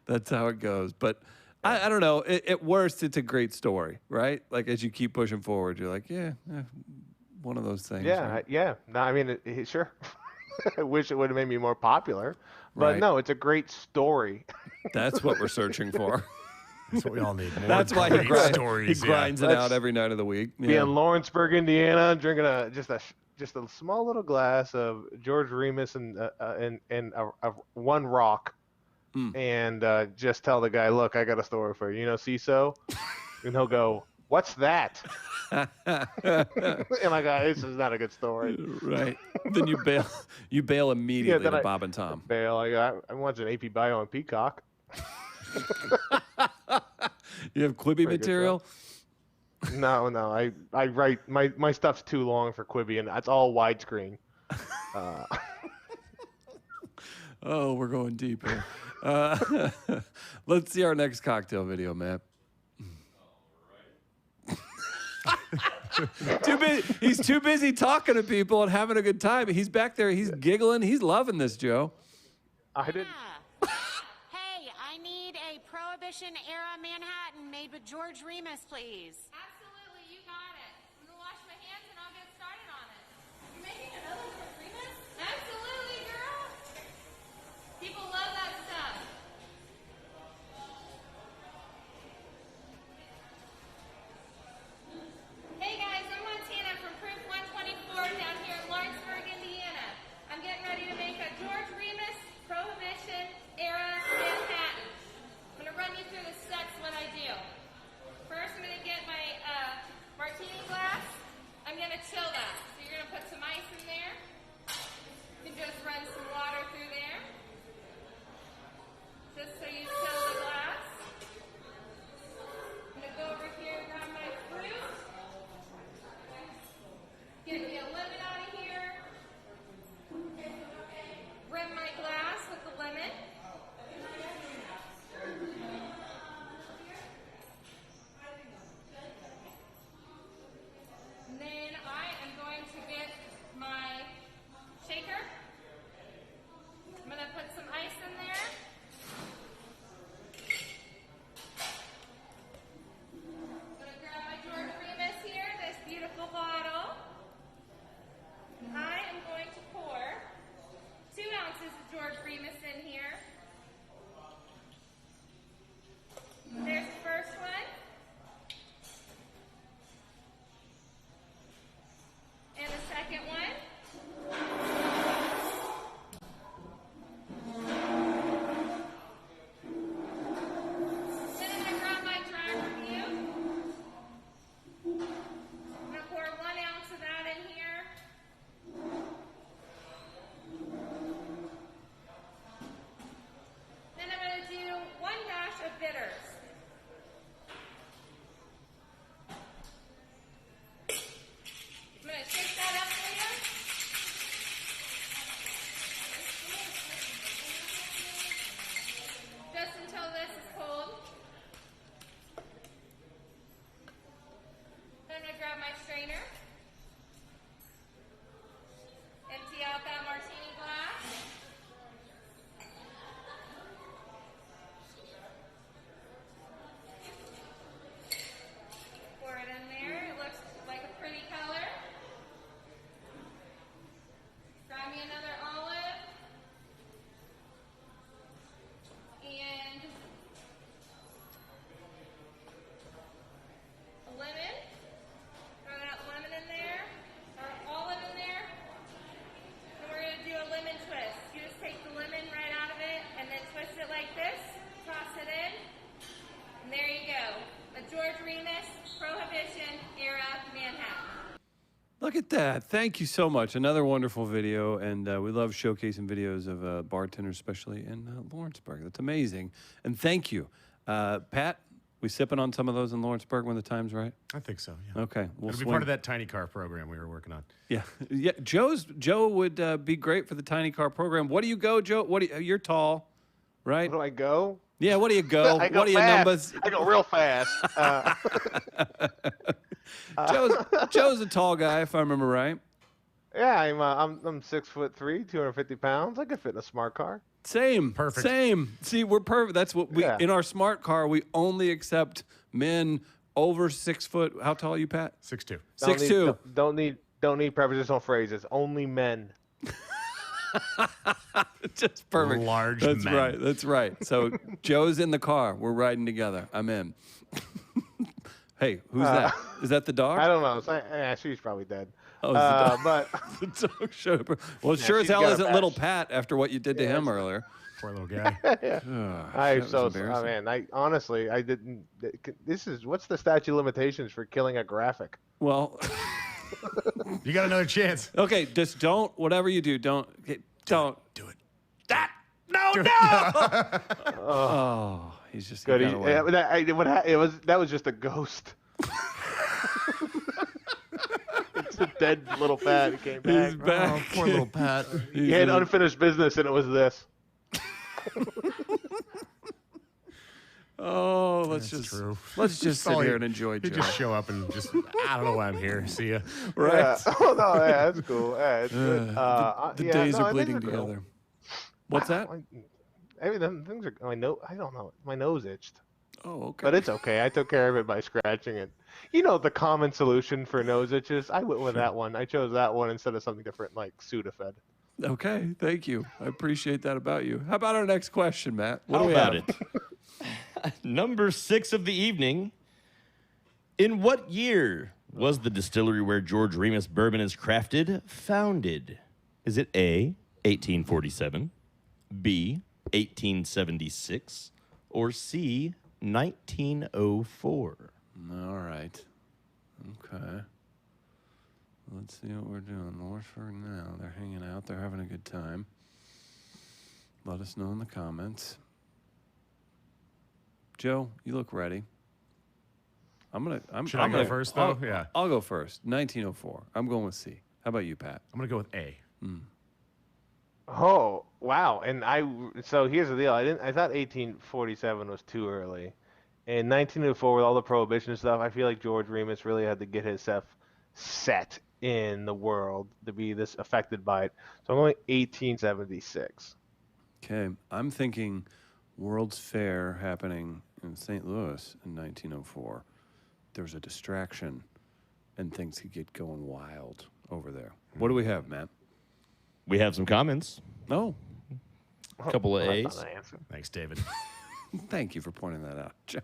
That's how it goes. But I don't know. At worst, it's a great story, right? Like as you keep pushing forward, you're like, yeah, one of those things. Yeah, right? yeah. No, I mean, sure. I wish it would have made me more popular, but Right. no, it's a great story. That's what we're searching for. That's what we all need. More That's why he great stories. he grinds it Let's out every night of the week. Be Yeah. in Lawrenceburg, Indiana, drinking just a small little glass of George Remus and one rock, and just tell the guy, look, I got a story for you. You know, CISO, and he'll go, what's that? And I go, this is not a good story. Right. Then you bail immediately then to I- Bob and Tom. Bail. I want an AP Bio on Peacock. You have Quibi good material? No, I write my stuff's too long for Quibi, and that's all widescreen. Oh, we're going deep here. Let's see our next cocktail video, Matt. He's too busy talking to people and having a good time. He's back there. He's giggling. He's loving this, Joe. I didn't. Hey, I need a Prohibition era Manhattan made with George Remus, please. Absolutely, you got it. I'm gonna wash my hands and I'll get started on it. You're making another George Remus? Absolutely, girl. People love that stuff. Hey guys, I'm Montana from Proof 124 down here in Lawrenceburg, Indiana. I'm getting ready to make a George Remus Prohibition era Manhattan. I'm gonna run you through the steps what I do. First, I'm gonna get my at that. Thank you so much. Another wonderful video, and we love showcasing videos of bartenders, especially in Lawrenceburg. That's amazing. And thank you. Pat, we sipping on some of those in Lawrenceburg when the time's right? I think so, yeah. Okay. We'll It'll be swing. part of that tiny car program we were working on. Yeah. Yeah. Joe would be great for the tiny car program. What do you go, Joe? You're tall, right? Where do I go? Yeah, what do you go? I go What are your fast. numbers? I go real fast. Joe's a tall guy, if I remember right. Yeah, I'm 6'3", 250 pounds. I could fit in a smart car. Same. Perfect. Same. See, we're perfect. That's what we Yeah. in our smart car. We only accept men over 6 foot. How tall are you, Pat? 6'2". 6'2". Don't need prepositional phrases. Only men. Just perfect. Large That's men. right. That's right. So Joe's in the car. We're riding together. I'm in. Hey, who's that? Is that the dog? I don't know. She's probably dead. Oh, it's the dog. But The dog showed up. Well, sure as she's hell got a isn't badge. little Pat after what you did to him earlier. Poor little guy. I'm so embarrassing. man. I honestly I didn't. What's the statute of limitations for killing a graphic? Well, You got another chance. okay, just don't. Whatever you do, don't. Do it. Oh, he's just Good. got away. That was just a ghost. It's a dead little Pat. He came back. He's back. Oh, poor little Pat. He had unfinished business, and it was this. Oh, That's true. let's just sit all here he- and enjoy You Joe. just show up and just, I don't know why I'm here. See ya. Right. Yeah. Oh no, yeah, that's cool. Yeah, it's good. The yeah, days no, are things bleeding cool. together. What's that? Everything things are. I don't know. My nose itched, Oh, okay. but it's okay. I took care of it by scratching it. You know the common solution for nose itches. I went with that one. I chose that one instead of something different like Sudafed. Okay, thank you. I appreciate that about you. How about our next question, Matt? What How do we about have? it? Number 6 of the evening. In what year was the distillery where George Remus bourbon is crafted founded? Is it A, 1847, B, 1876, or C, 1904? All right. Okay. Let's see what we're doing. Lawrenceburg now. They're hanging out. They're having a good time. Let us know in the comments. Joe, you look ready. Should I go first, though? Yeah. I'll go first. 1904. I'm going with C. How about you, Pat? I'm going to go with A. Oh wow! And so here's the deal. I thought 1847 was too early. In 1904, with all the Prohibition stuff, I feel like George Remus really had to get himself set in the world to be this affected by it. So I'm going 1876. Okay. I'm thinking World's Fair happening in St. Louis in 1904. There was a distraction, and things could get going wild over there. What do we have, Matt? We have some comments. Oh, A couple of Well, A's. that's not an answer. Thanks, David. thank you for pointing that out, Joe.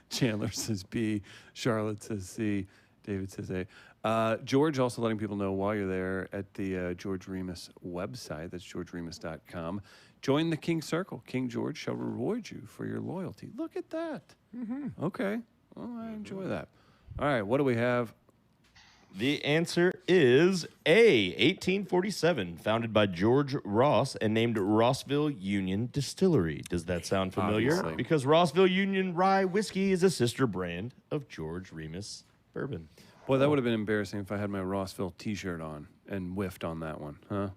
Chandler says B. Charlotte says C. David says A. George also letting people know while you're there at the George Remus website. That's georgeremus.com. Join the King Circle. King George shall reward you for your loyalty. Look at that. Okay. Well, I enjoy that. All right. What do we have? The answer is A, 1847, founded by George Ross and named Rossville Union Distillery. Does that sound familiar? Obviously. Because Rossville Union Rye Whiskey is a sister brand of George Remus Bourbon. Boy, that would have been embarrassing if I had my Rossville T-shirt on and whiffed on that one, huh?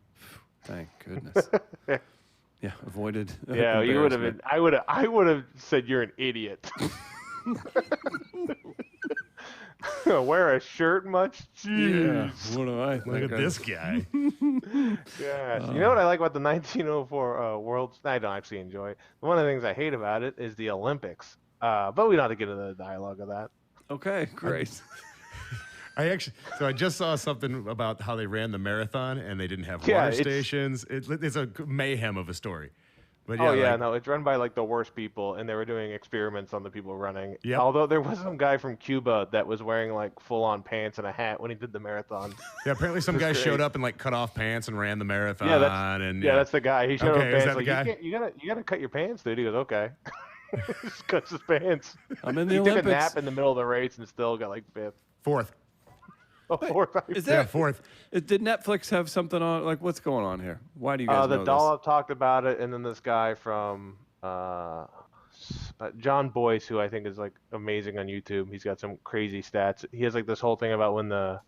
Thank goodness. Yeah, avoided. Yeah, you would have embarrassment. been. I would have said you're an idiot. Wear a shirt much? Yeah. Jeez. What do I think? Look at this guy. Gosh. You know what I like about the 1904 Worlds? I don't actually enjoy it. One of the things I hate about it is the Olympics. But we don't have to get into the dialogue of that. Okay, great. I just saw something about how they ran the marathon and they didn't have Yeah, water it's- stations. It's a mayhem of a story. But Oh yeah, like- no, it's run by like the worst people, and they were doing experiments on the people running. Yep. Although there was some guy from Cuba that was wearing like full-on pants and a hat when he did the marathon. Yeah, apparently some guy That's showed great. up and like cut off pants and ran the marathon. Yeah, that's the guy. He showed Okay, up is pants that the like guy? you gotta cut your pants, dude. He goes, okay. Just cuts his pants. I'm in the He took a Olympics. nap in the middle of the race and still got like fifth. Fourth. Fourth. Is Yeah, that fourth. Did Netflix have something on? Like, what's going on here? Why do you guys know The this? Dollop talked about it, and then this guy from John Boyce, who I think is like amazing on YouTube. He's got some crazy stats. He has like this whole thing about when the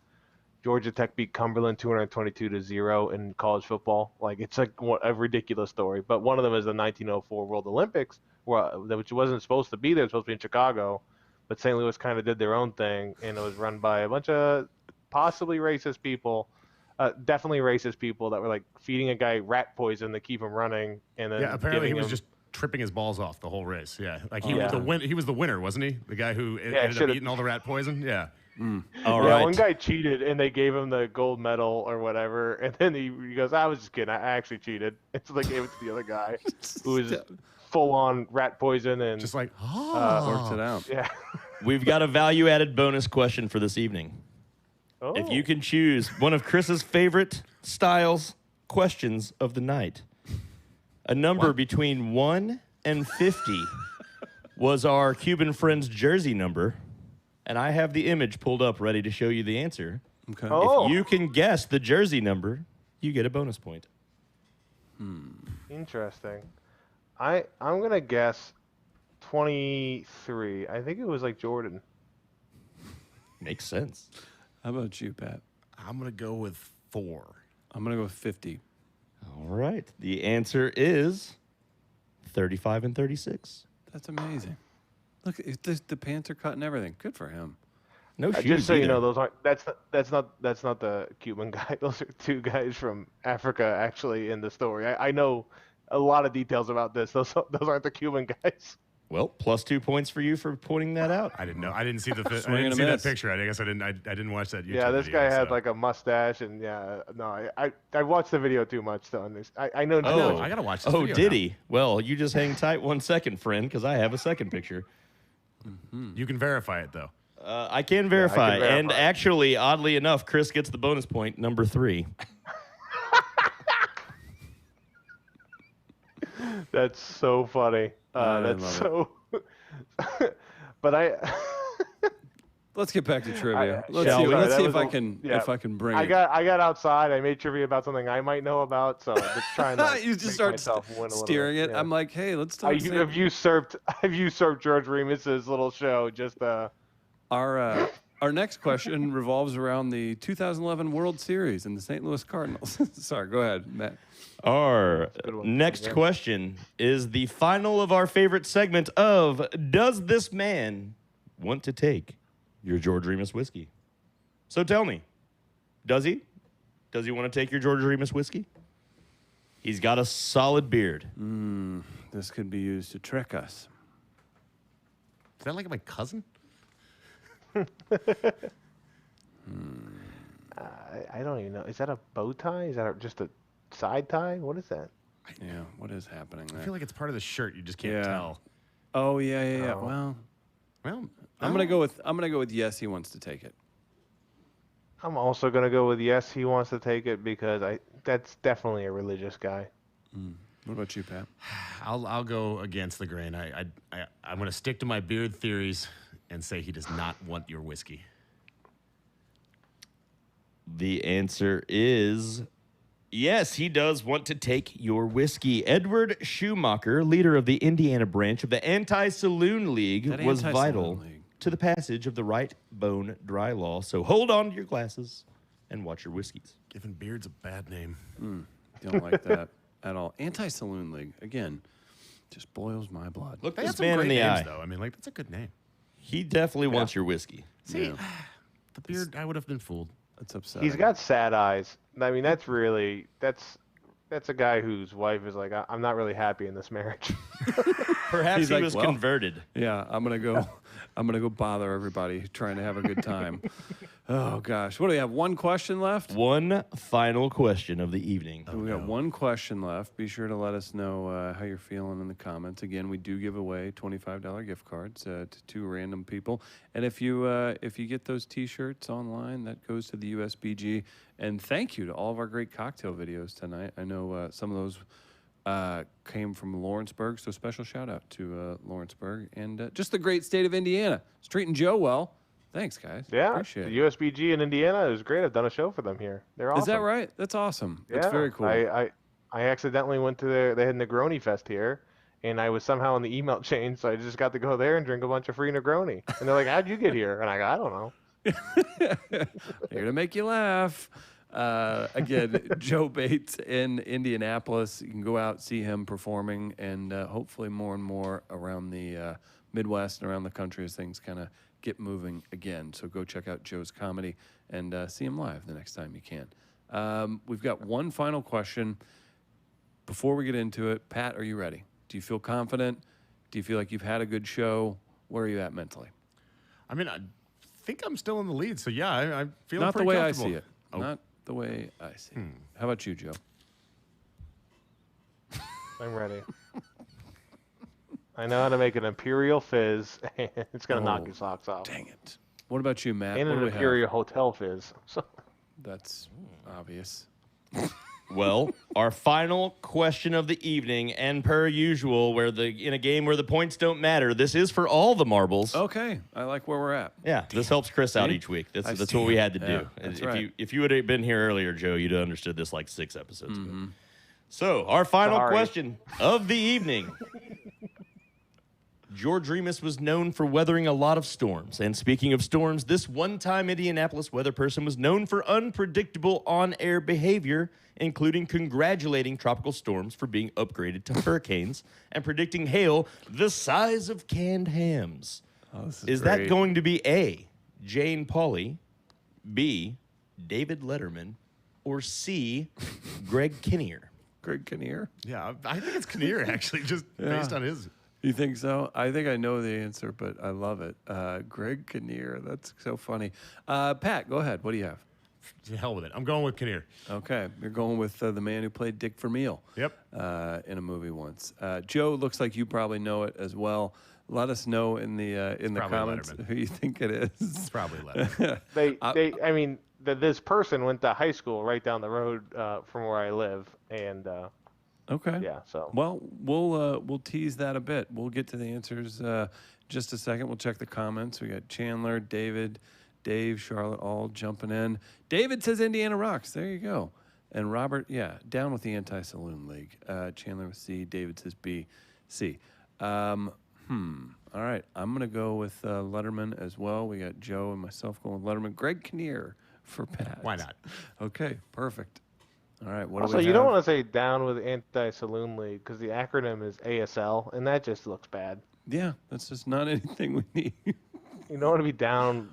Georgia Tech beat Cumberland 222-0 in college football. Like it's like a ridiculous story. But one of them is the 1904 World Olympics, which wasn't supposed to be there. It was supposed to be in Chicago, but St. Louis kind of did their own thing, and it was run by a bunch of possibly racist people. Definitely racist people that were like feeding a guy rat poison to keep him running, and then Yeah, apparently he giving was him, just tripping his balls off the whole race. Yeah, like he was the winner, wasn't he? The guy who ended up should've- eating all the rat poison. Yeah. All yeah, right. one guy cheated, and they gave him the gold medal or whatever, and then he goes, "I was just kidding. I actually cheated." And so they gave it to the other guy, who was full on rat poison and Just like, Worked it out. yeah. We've got a value-added bonus question for this evening. Oh. If you can choose one of Chris's favorite styles questions of the night, a number between 1 and 50 was our Cuban friend's jersey number, and I have the image pulled up ready to show you the answer. Okay. Oh. If you can guess the jersey number, you get a bonus point. Interesting. I'm gonna guess 23. I think it was like Jordan. Makes sense. How about you, Pat? I'm gonna go with 4. I'm gonna go with 50. All right. The answer is 35 and 36. That's amazing. Look, the pants are cut and everything. Good for him. No shoes Just so you either. know, those aren't. That's not the Cuban guy. Those are two guys from Africa actually in the story. I know a lot of details about this. Those aren't the Cuban guys. Well, plus 2 points for you for pointing that out. I didn't know. I didn't see the. I Swing and didn't a see that miss. picture. I guess I didn't. I didn't watch that YouTube Yeah, this video, guy had so. like a mustache, and yeah, no, I watched the video too much to understand. I know. Oh, I gotta watch this Oh, video did now. he? Well, you just hang tight 1 second, friend, because I have a second picture. You can verify it though. I can verify. verify. And actually, oddly enough, Chris gets the bonus point, number 3. That's so funny. I That's love so. But Let's get back to trivia. I- Let's Shall see, we? let's That see was if I a- can yeah. if I can bring I it. got outside. I made trivia about something I might know about, so just trying to You just make start myself win a little steering bit. it. Yeah. I'm like, hey, let's talk. I've usurped George Remus's little show. Just Our next question revolves around the 2011 World Series and the St. Louis Cardinals. Sorry, go ahead, Matt. Our good one. next Yeah. question is the final of our favorite segment of Does This Man Want to Take Your George Remus Whiskey? So tell me, does he? Does he want to take your George Remus whiskey? He's got a solid beard. This could be used to trick us. Is that like my cousin? I don't even know. Is that a bow tie? Is that just a side tie? What is that? Yeah, what is happening I there? feel like it's part of the shirt. You just can't Yeah. tell. Oh yeah. Oh. Well, Well, I'm gonna go with yes. He wants to take it. I'm also gonna go with yes. He wants to take it because that's definitely a religious guy. What about you, Pat? I'll go against the grain. I'm gonna stick to my beard theories and say he does not want your whiskey. The answer is yes, he does want to take your whiskey. Edward Schumacher, leader of the Indiana branch of the Anti-Saloon League, That was Anti-Saloon vital League. to the passage of the right bone dry law. So hold on to your glasses and watch your whiskeys. Giving beards a bad name. Don't like that at all. Anti-Saloon League again, just boils my blood. Look They this had some man in great the names, eye. though. I mean, like that's a good name. He definitely wants your whiskey. See, the beard, I would have been fooled. That's upsetting. He's got sad eyes. I mean, that's a guy whose wife is like, I'm not really happy in this marriage. Perhaps He's he like, was well, converted. Yeah, I'm gonna go bother everybody trying to have a good time. Oh gosh, what do we have? One question left. One final question of the evening. We got one question left. Be sure to let us know how you're feeling in the comments. Again, we do give away $25 gift cards to 2 random people, and if you get those T-shirts online, that goes to the USBG. And thank you to all of our great cocktail videos tonight. I know some of those came from Lawrenceburg, so special shout out to Lawrenceburg and just the great state of Indiana. It's treating Joe well. Thanks, guys. Yeah, Appreciate the it. USBG in Indiana is great. I've done a show for them here. They're awesome. Is that right? That's awesome. That's Yeah, very cool. I accidentally went to they had Negroni Fest here, and I was somehow in the email chain, so I just got to go there and drink a bunch of free Negroni. And they're like, "How'd you get here?" And I go, "I don't know." Here to make you laugh. Again, Joe Bates in Indianapolis. You can go out, see him performing, and hopefully more and more around the Midwest and around the country as things kind of get moving again. So go check out Joe's comedy and see him live the next time you can. We've got one final question. Before we get into it, Pat, are you ready? Do you feel confident? Do you feel like you've had a good show? Where are you at mentally? I mean, I think I'm still in the lead, so yeah, I'm feeling Not the pretty way I comfortable. see it. Oh. Not the way I see it. How about you, Joe? I'm ready. I know how to make an Imperial Fizz, and it's gonna knock Oh, your socks off. Dang it. What about you, Matt? And What an do we have? Imperial Hotel Fizz. So, That's obvious. Well, our final question of the evening, and per usual, in a game where the points don't matter, this is for all the marbles. Okay, I like where we're at. Yeah, this helps Chris out See? each week. I That's see. what we had to Yeah, do. that's if right. if you would have been here earlier, Joe, you'd have understood this like 6 episodes ago. So, our final Sorry. question of the evening. George Remus was known for weathering a lot of storms. And speaking of storms, this one-time Indianapolis weather person was known for unpredictable on-air behavior, including congratulating tropical storms for being upgraded to hurricanes and predicting hail the size of canned hams. Oh, this Is great. that going to be A, Jane Pauley, B, David Letterman, or C, Greg Kinnear? Greg Kinnear? Yeah, I think it's Kinnear, actually, just based on his. You think so? I think I know the answer, but I love it. Greg Kinnear. That's so funny. Pat, go ahead. What do you have? To hell with it. I'm going with Kinnear. Okay, you're going with the man who played Dick Vermeil. Yep. In a movie once. Joe, looks like you probably know it as well. Let us know in the probably comments Letterman. who you think it is. It's probably Letterman. I mean, this person went to high school right down the road from where I live, and Okay. yeah, so. Well, we'll tease that a bit. We'll get to the answers just a second. We'll check the comments. We got Chandler, David, Dave, Charlotte, all jumping in. David says Indiana rocks. There you go. And Robert, yeah, down with the Anti-Saloon League. Chandler with C. David says B. C. All right. I'm going to go with Letterman as well. We got Joe and myself going with Letterman. Greg Kinnear for Pat. Why not? Okay, perfect. All right. What Also, do we you don't have? want to say down with Anti-Saloon League because the acronym is ASL, and that just looks bad. Yeah, that's just not anything we need. You don't want to be down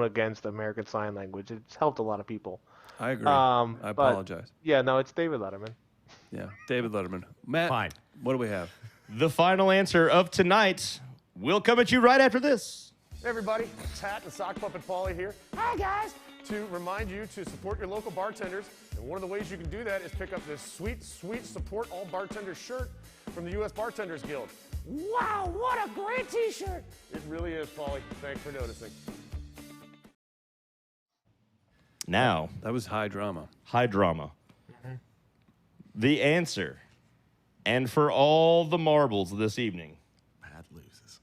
against American Sign Language. It's helped a lot of people. I agree. But, I apologize. Yeah, no, it's David Letterman. Yeah, David Letterman. Matt, Fine. what do we have? The final answer of tonight will come at you right after this. Hey everybody, Pat and Sock Puppet Polly here. Hi guys! To remind you to support your local bartenders, and one of the ways you can do that is pick up this sweet, sweet Support All Bartenders shirt from the U.S. Bartenders Guild. Wow, what a great t-shirt! It really is, Polly. Thanks for noticing. Now, That was high drama. high drama. The answer, and for all the marbles this evening, Pat loses.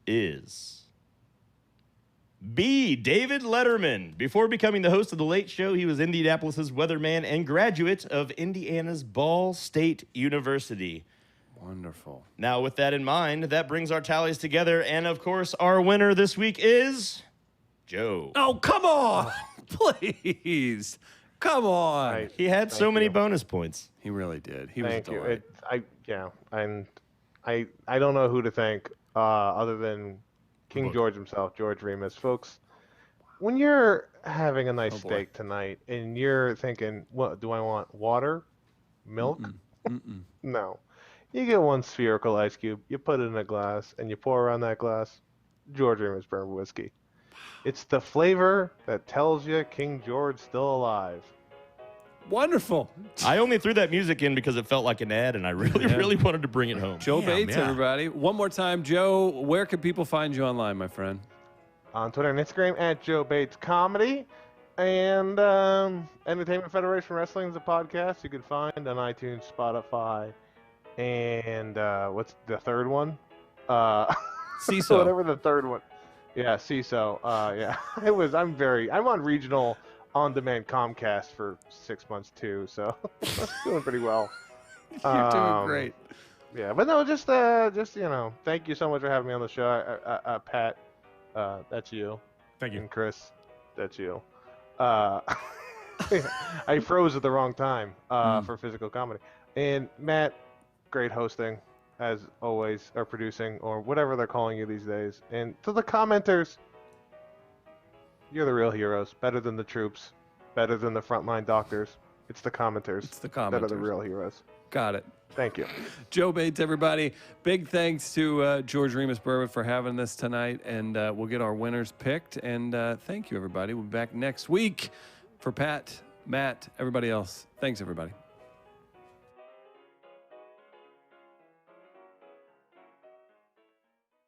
is B, David Letterman. Before becoming the host of The Late Show, he was Indianapolis's weatherman and graduate of Indiana's Ball State University. Wonderful. Now, with that in mind, that brings our tallies together, and of course, our winner this week is Joe. Oh, come on. Please. Come on. Right. He had so Thank many you. bonus points. He really did. He was a Thank you. delight. I don't know who to thank other than King Look. George himself, George Remus. Folks, when you're having a nice Oh, boy. steak tonight and you're thinking, what do I want? Water? Milk? No. You get one spherical ice cube, you put it in a glass, and you pour around that glass George Remus bourbon whiskey. It's the flavor that tells you King George's still alive. Wonderful. I only threw that music in because it felt like an ad, and I really, really wanted to bring it home. Joe Damn, Bates, yeah. everybody. One more time, Joe, where can people find you online, my friend? On Twitter and Instagram at Joe Bates Comedy. And Entertainment Federation Wrestling is a podcast you can find on iTunes, Spotify, and what's the third one? CISO. Whatever the third one. Yeah, CISO. Yeah, I'm on regional on-demand Comcast for 6 months too, so doing pretty well. You're doing great. Yeah, but no, just thank you so much for having me on the show. Pat, that's you. Thank you. And Chris, that's you. I froze at the wrong time for physical comedy. And Matt, great hosting, as always, or producing, or whatever they're calling you these days. And to the commenters, you're the real heroes. Better than the troops, better than the frontline doctors. It's the commenters. It's the that are the commenters. real heroes. Got it. Thank you. Joe Bates, everybody. Big thanks to George Remus Bourbon for having us tonight, and we'll get our winners picked. And thank you, everybody. We'll be back next week for Pat, Matt, everybody else. Thanks, everybody.